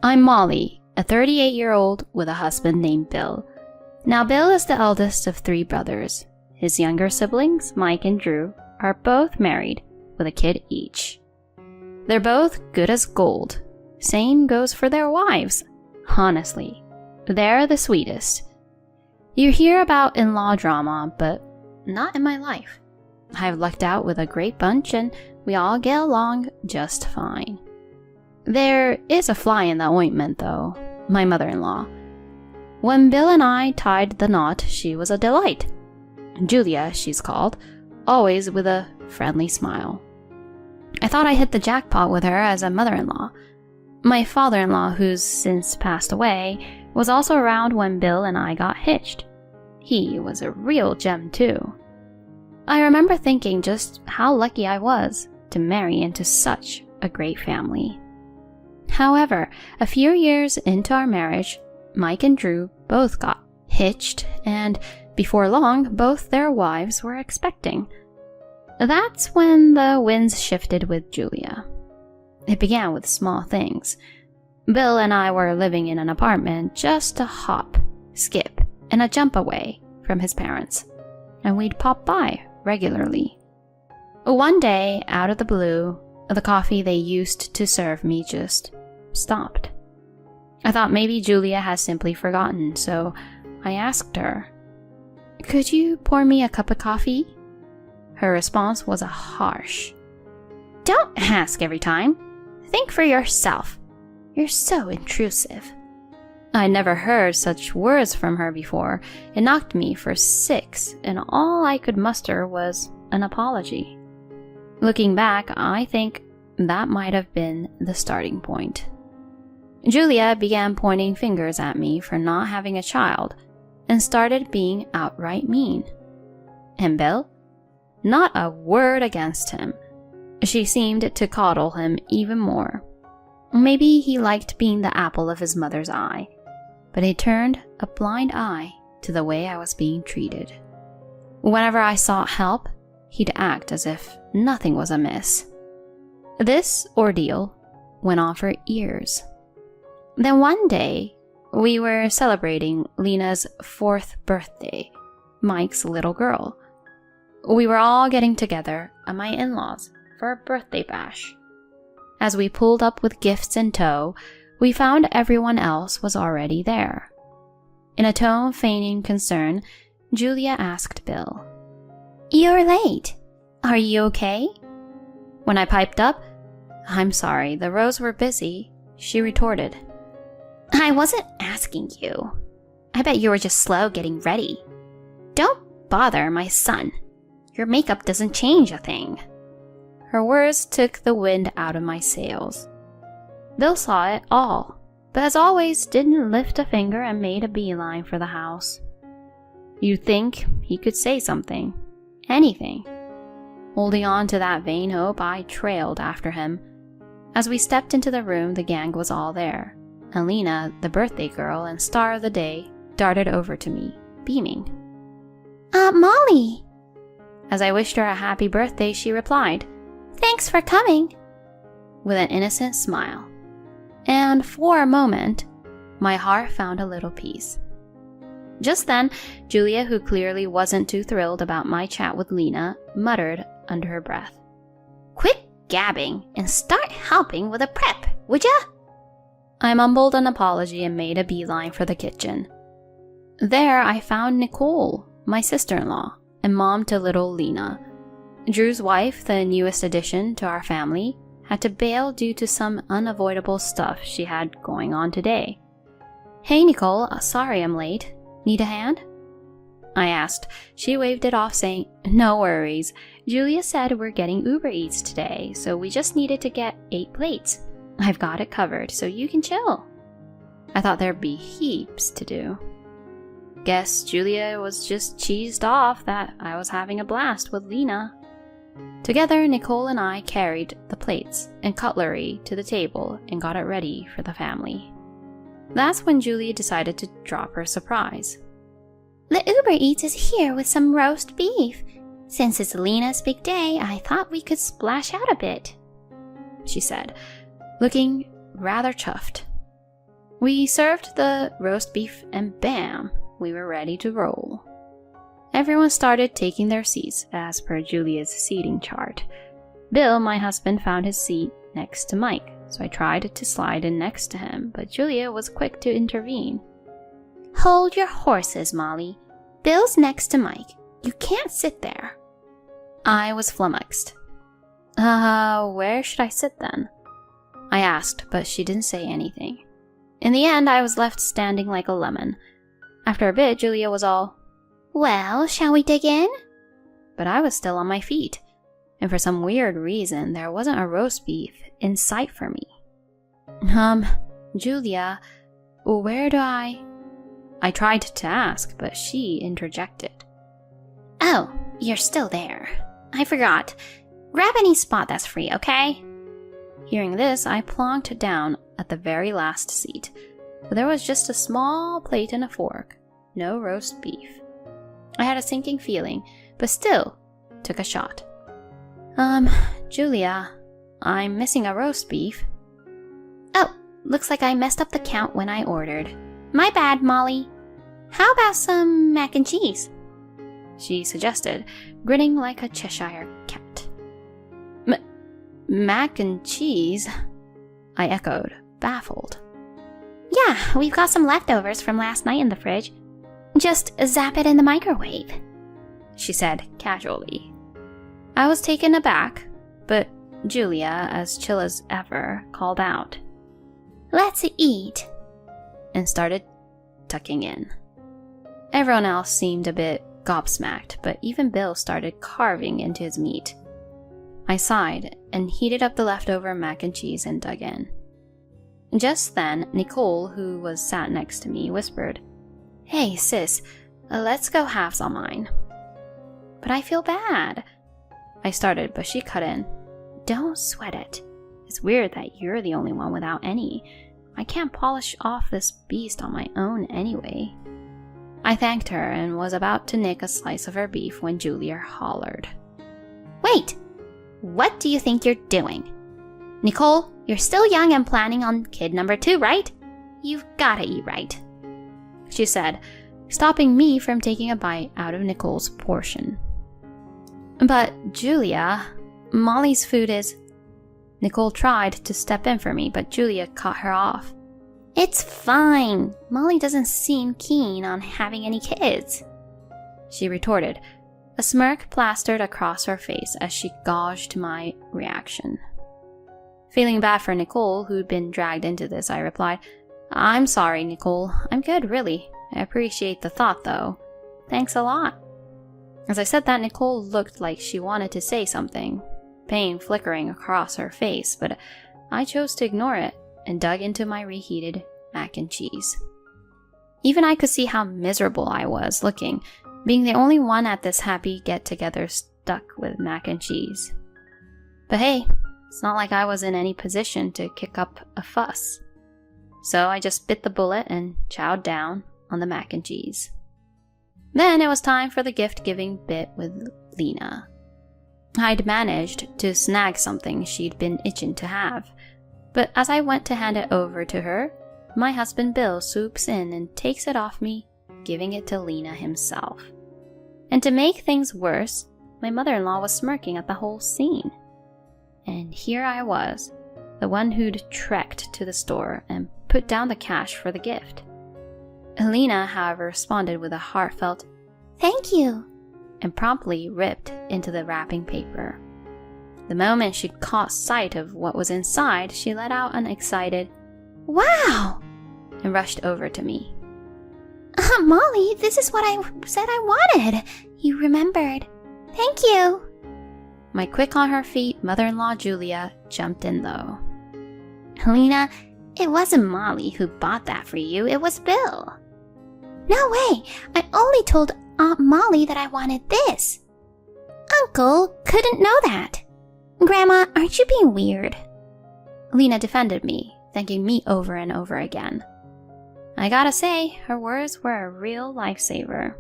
I'm Molly, a 38-year-old with a husband named Bill. Now, Bill is the eldest of 3 brothers. His younger siblings, Mike and Drew, are both married with a kid each. They're both good as gold. Same goes for their wives. Honestly, they're the sweetest. You hear about in-law drama, but not in my life. I've lucked out with a great bunch and we all get along just fine. There is a fly in the ointment though, my mother-in-law. When Bill and I tied the knot, she was a delight. Julia, she's called, always with a friendly smile. I thought I hit the jackpot with her as a mother-in-law. My father-in-law, who's since passed away, was also around when Bill and I got hitched. He was a real gem too. I remember thinking just how lucky I was to marry into such a great family. However, a few years into our marriage, Mike and Drew both got hitched, and before long, both their wives were expecting. That's when the winds shifted with Julia. It began with small things. Bill and I were living in an apartment just a hop, skip, and a jump away from his parents, and we'd pop by regularly. One day, out of the blue, the coffee they used to serve me just stopped. I thought maybe Julia has simply forgotten, so I asked her, "Could you pour me a cup of coffee?" Her response was a harsh, "Don't ask every time. Think for yourself. You're so intrusive." I never heard such words from her before. It knocked me for 6, and all I could muster was an apology. Looking back, I think that might have been the starting point. Julia began pointing fingers at me for not having a child and started being outright mean. And Bill? Not a word against him. She seemed to coddle him even more. Maybe he liked being the apple of his mother's eye, but he turned a blind eye to the way I was being treated. Whenever I sought help, he'd act as if nothing was amiss. This ordeal went on for years. Then one day, we were celebrating Lena's 4th birthday, Mike's little girl. We were all getting together at my in-laws for a birthday bash. As we pulled up with gifts in tow, we found everyone else was already there. In a tone feigning concern, Julia asked Bill, "You're late. Are you okay?" When I piped up, "I'm sorry, the rows were busy," she retorted, "I wasn't asking you. I bet you were just slow getting ready. Don't bother my son. Your makeup doesn't change a thing." Her words took the wind out of my sails. Bill saw it all, but as always didn't lift a finger and made a beeline for the house. You'd think he could say something, anything. Holding on to that vain hope, I trailed after him. As we stepped into the room, the gang was all there. And Lena, the birthday girl and star of the day, darted over to me, beaming. Molly!" As I wished her a happy birthday, she replied, "Thanks for coming," with an innocent smile. And for a moment, my heart found a little peace. Just then, Julia, who clearly wasn't too thrilled about my chat with Lena, muttered under her breath, "Quit gabbing and start helping with the prep, would ya?" I mumbled an apology and made a beeline for the kitchen. There I found Nicole, my sister-in-law, and mom to little Lena. Drew's wife, the newest addition to our family, had to bail due to some unavoidable stuff she had going on today. "Hey Nicole, sorry I'm late. Need a hand?" I asked. She waved it off saying, "No worries. Julia said we're getting Uber Eats today, so we just needed to get 8 plates. I've got it covered, so you can chill." I thought there'd be heaps to do. Guess Julia was just cheesed off that I was having a blast with Lena. Together, Nicole and I carried the plates and cutlery to the table and got it ready for the family. That's when Julia decided to drop her surprise. "The Uber Eats is here with some roast beef. Since it's Lena's big day, I thought we could splash out a bit," she said, looking rather chuffed. We served the roast beef and bam, we were ready to roll. Everyone started taking their seats as per Julia's seating chart. Bill, my husband, found his seat next to Mike, so I tried to slide in next to him, but Julia was quick to intervene. Hold your horses, Molly. Bill's next to Mike. You can't sit there. I was flummoxed. Where should I sit then? I asked, but she didn't say anything. In the end, I was left standing like a lemon. After a bit, Julia was all, Well, shall we dig in? But I was still on my feet, and for some weird reason, there wasn't a roast beef in sight for me. Julia, where do I tried to ask, but she interjected. Oh, you're still there. I forgot. Grab any spot that's free, okay? Hearing this, I plonked down at the very last seat, but there was just a small plate and a fork, no roast beef. I had a sinking feeling, but still took a shot. Julia, I'm missing a roast beef. Oh, looks like I messed up the count when I ordered. My bad, Molly. How about some mac and cheese? She suggested, grinning like a Cheshire cat. Mac and cheese? I echoed, baffled. Yeah, we've got some leftovers from last night in the fridge. Just zap it in the microwave, she said casually. I was taken aback, but Julia, as chill as ever, called out, Let's eat, and started tucking in. Everyone else seemed a bit gobsmacked, but even Bill started carving into his meat. I sighed and heated up the leftover mac and cheese and dug in. Just then, Nicole, who was sat next to me, whispered, Hey sis, let's go halves on mine. But I feel bad. I started, but she cut in. Don't sweat it. It's weird that you're the only one without any. I can't polish off this beast on my own anyway. I thanked her and was about to nick a slice of her beef when Julia hollered. Wait! What do you think you're doing? Nicole, you're still young and planning on kid number 2, right? You've gotta eat right, she said, stopping me from taking a bite out of Nicole's portion. But Julia, Molly's food is... Nicole tried to step in for me, but Julia cut her off. It's fine. Molly doesn't seem keen on having any kids, she retorted. A smirk plastered across her face as she gauged my reaction. Feeling bad for Nicole, who'd been dragged into this, I replied, I'm sorry, Nicole. I'm good, really. I appreciate the thought, though. Thanks a lot. As I said that, Nicole looked like she wanted to say something, pain flickering across her face, but I chose to ignore it and dug into my reheated mac and cheese. Even I could see how miserable I was looking, being the only one at this happy get-together stuck with mac and cheese. But hey, it's not like I was in any position to kick up a fuss. So I just bit the bullet and chowed down on the mac and cheese. Then it was time for the gift-giving bit with Lena. I'd managed to snag something she'd been itching to have, but as I went to hand it over to her, my husband Bill swoops in and takes it off me, giving it to Lena himself. And to make things worse, my mother-in-law was smirking at the whole scene. And here I was, the one who'd trekked to the store and put down the cash for the gift. Lena, however, responded with a heartfelt, Thank you, and promptly ripped into the wrapping paper. The moment she caught sight of what was inside, she let out an excited, Wow! and rushed over to me. Molly, this is what I said I wanted. You remembered. Thank you. My quick on her feet mother-in-law Julia jumped in though. Lena, it wasn't Molly who bought that for you, it was Bill. No way, I only told Aunt Molly that I wanted this. Uncle couldn't know that. Grandma, aren't you being weird? Lena defended me, thanking me over and over again. I gotta say, her words were a real lifesaver.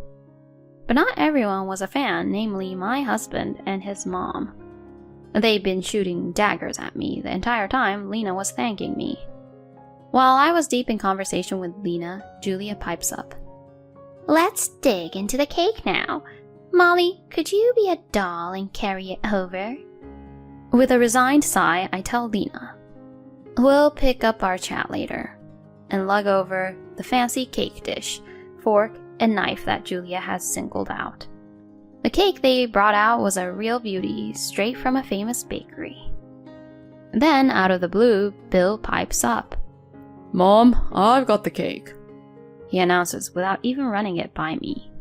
But not everyone was a fan, namely my husband and his mom. They'd been shooting daggers at me the entire time Lena was thanking me. While I was deep in conversation with Lena, Julia pipes up. Let's dig into the cake now. Molly, could you be a doll and carry it over? With a resigned sigh, I tell Lena, we'll pick up our chat later, and lug over the fancy cake dish, fork, and knife that Julia has singled out. The cake they brought out was a real beauty, straight from a famous bakery. Then, out of the blue, Bill pipes up. Mom, I've got the cake, he announces without even running it by me.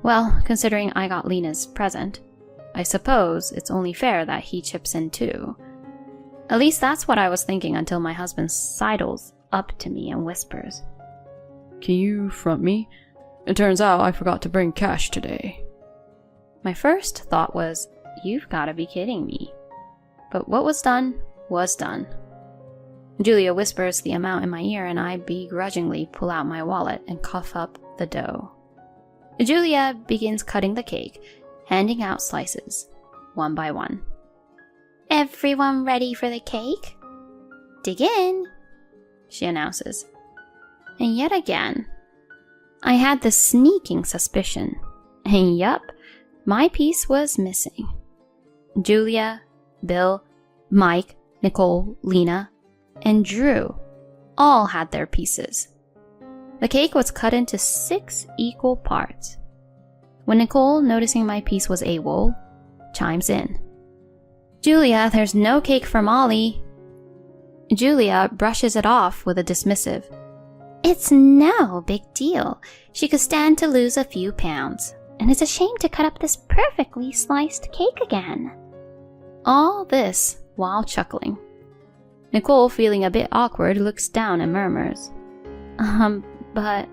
Well, considering I got Lena's present, I suppose it's only fair that he chips in too. At least that's what I was thinking until my husband sidles up to me and whispers, Can you front me? It turns out I forgot to bring cash today. My first thought was, you've got to be kidding me. But what was done was done. Julia whispers the amount in my ear and I begrudgingly pull out my wallet and cough up the dough. Julia begins cutting the cake, handing out slices, one by one. Everyone ready for the cake? Dig in, she announces. And yet again, I had this sneaking suspicion. And yup, my piece was missing. Julia, Bill, Mike, Nicole, Lena, and Drew all had their pieces. The cake was cut into 6 equal parts. When Nicole, noticing my piece was AWOL, chimes in. Julia, there's no cake for Molly. Julia brushes it off with a dismissive. It's no big deal. She could stand to lose a few pounds, and it's a shame to cut up this perfectly sliced cake again. All this while chuckling. Nicole, feeling a bit awkward, looks down and murmurs, but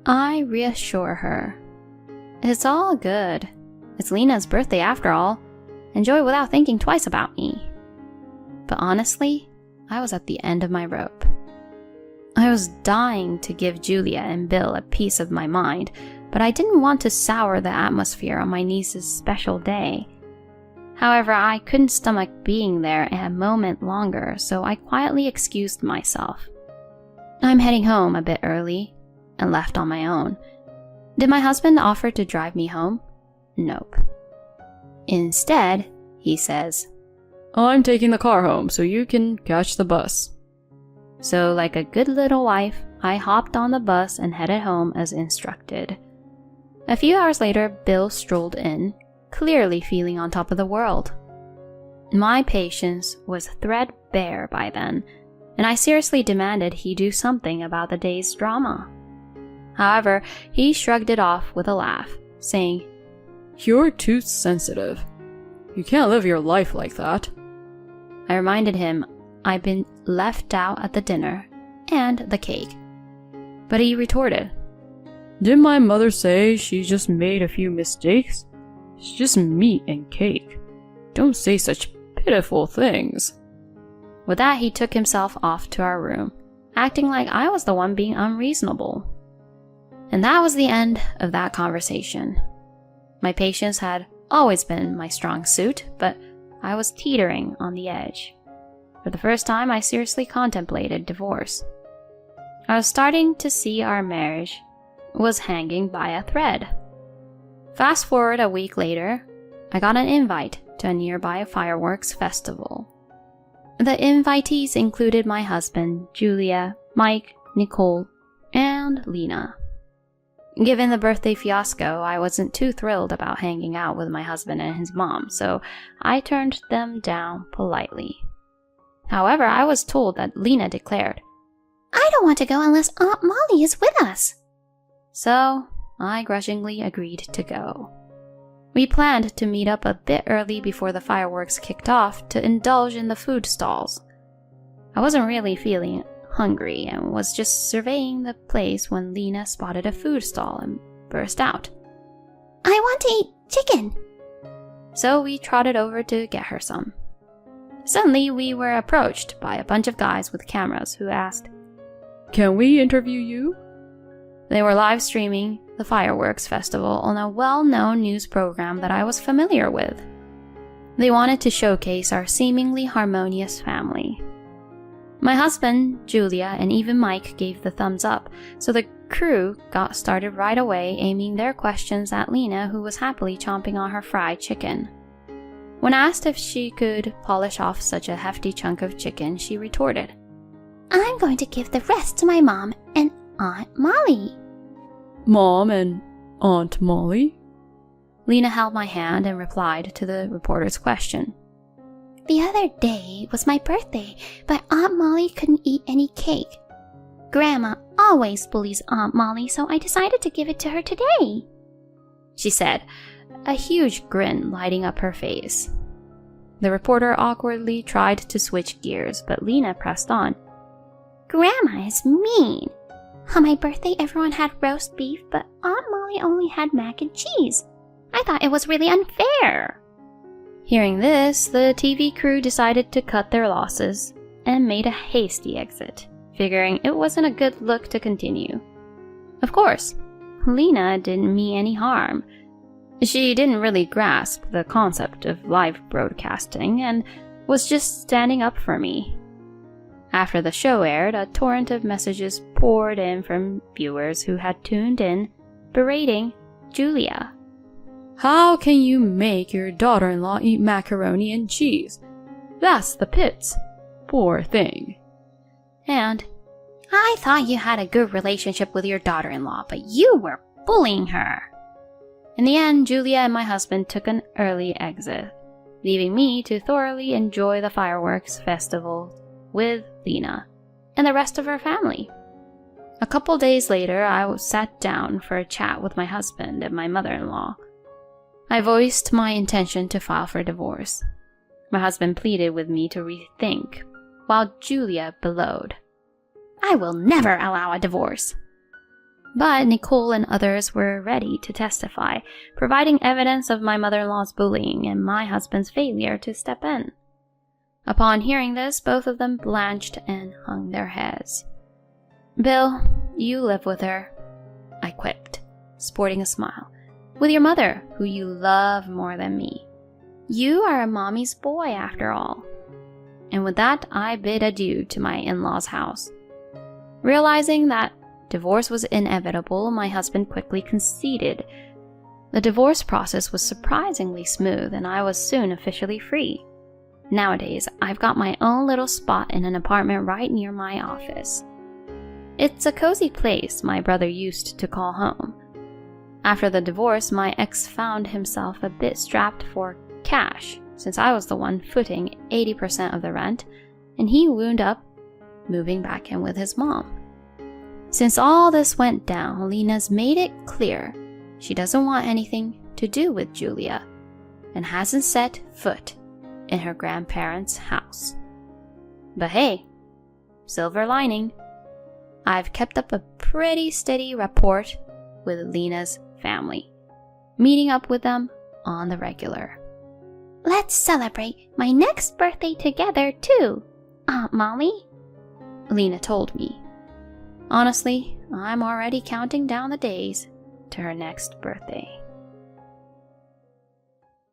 I reassure her. It's all good. It's Lena's birthday after all. Enjoy without thinking twice about me. But honestly, I was at the end of my rope. I was dying to give Julia and Bill a piece of my mind, but I didn't want to sour the atmosphere on my niece's special day. However, I couldn't stomach being there a moment longer, so I quietly excused myself. I'm heading home a bit early and left on my own. Did my husband offer to drive me home? Nope. Instead, he says, I'm taking the car home so you can catch the bus. So, like a good little wife, I hopped on the bus and headed home as instructed. A few hours later, Bill strolled in, clearly feeling on top of the world. My patience was threadbare by then, and I seriously demanded he do something about the day's drama. However, he shrugged it off with a laugh, saying, You're too sensitive. You can't live your life like that. I reminded him I'd been left out at the dinner and the cake. But he retorted, Didn't my mother say she just made a few mistakes? It's just meat and cake. Don't say such pitiful things. With that, he took himself off to our room, acting like I was the one being unreasonable. And that was the end of that conversation. My patience had always been my strong suit, but I was teetering on the edge. For the first time, I seriously contemplated divorce. I was starting to see our marriage was hanging by a thread. Fast forward a week later, I got an invite to a nearby fireworks festival. The invitees included my husband, Julia, Mike, Nicole, and Lena. Given the birthday fiasco, I wasn't too thrilled about hanging out with my husband and his mom, so I turned them down politely. However, I was told that Lena declared, I don't want to go unless Aunt Molly is with us. So I grudgingly agreed to go. We planned to meet up a bit early before the fireworks kicked off to indulge in the food stalls. I wasn't really feeling hungry and was just surveying the place when Lena spotted a food stall and burst out, I want to eat chicken. So we trotted over to get her some. Suddenly, we were approached by a bunch of guys with cameras who asked, Can we interview you? They were live streaming the fireworks festival on a well-known news program that I was familiar with. They wanted to showcase our seemingly harmonious family. My husband, Julia, and even Mike gave the thumbs up, so the crew got started right away aiming their questions at Lena, who was happily chomping on her fried chicken. When asked if she could polish off such a hefty chunk of chicken, she retorted, I'm going to give the rest to my mom and Aunt Molly. Mom and Aunt Molly? Lena held my hand and replied to the reporter's question. The other day was my birthday, but Aunt Molly couldn't eat any cake. Grandma always bullies Aunt Molly, so I decided to give it to her today, she said, a huge grin lighting up her face. The reporter awkwardly tried to switch gears, but Lena pressed on. Grandma is mean. On my birthday, everyone had roast beef, but Aunt Molly only had mac and cheese. I thought it was really unfair. Hearing this, the TV crew decided to cut their losses and made a hasty exit, figuring it wasn't a good look to continue. Of course, Lena didn't mean any harm. She didn't really grasp the concept of live broadcasting and was just standing up for me. After the show aired, a torrent of messages poured in from viewers who had tuned in, berating Julia. How can you make your daughter-in-law eat macaroni and cheese? That's the pits. Poor thing. And, I thought you had a good relationship with your daughter-in-law, but you were bullying her. In the end, Julia and my husband took an early exit, leaving me to thoroughly enjoy the fireworks festival with Lena and the rest of her family. A couple days later, I sat down for a chat with my husband and my mother-in-law. I voiced my intention to file for divorce. My husband pleaded with me to rethink, while Julia bellowed, I will never allow a divorce. But Nicole and others were ready to testify, providing evidence of my mother-in-law's bullying and my husband's failure to step in. Upon hearing this, both of them blanched and hung their heads. Bill, you live with her, I quipped, sporting a smile. With your mother, who you love more than me. You are a mommy's boy, after all. And with that, I bid adieu to my in-laws' house. Realizing that divorce was inevitable, my husband quickly conceded. The divorce process was surprisingly smooth, and I was soon officially free. Nowadays, I've got my own little spot in an apartment right near my office. It's a cozy place my brother used to call home. After the divorce, my ex found himself a bit strapped for cash, since I was the one footing 80% of the rent, and he wound up moving back in with his mom. Since all this went down, Lena's made it clear she doesn't want anything to do with Julia, and hasn't set foot in her grandparents' house. But hey, silver lining, I've kept up a pretty steady rapport with Lena's family, meeting up with them on the regular. Let's celebrate my next birthday together too, Aunt Molly, Lena told me. Honestly, I'm already counting down the days to her next birthday.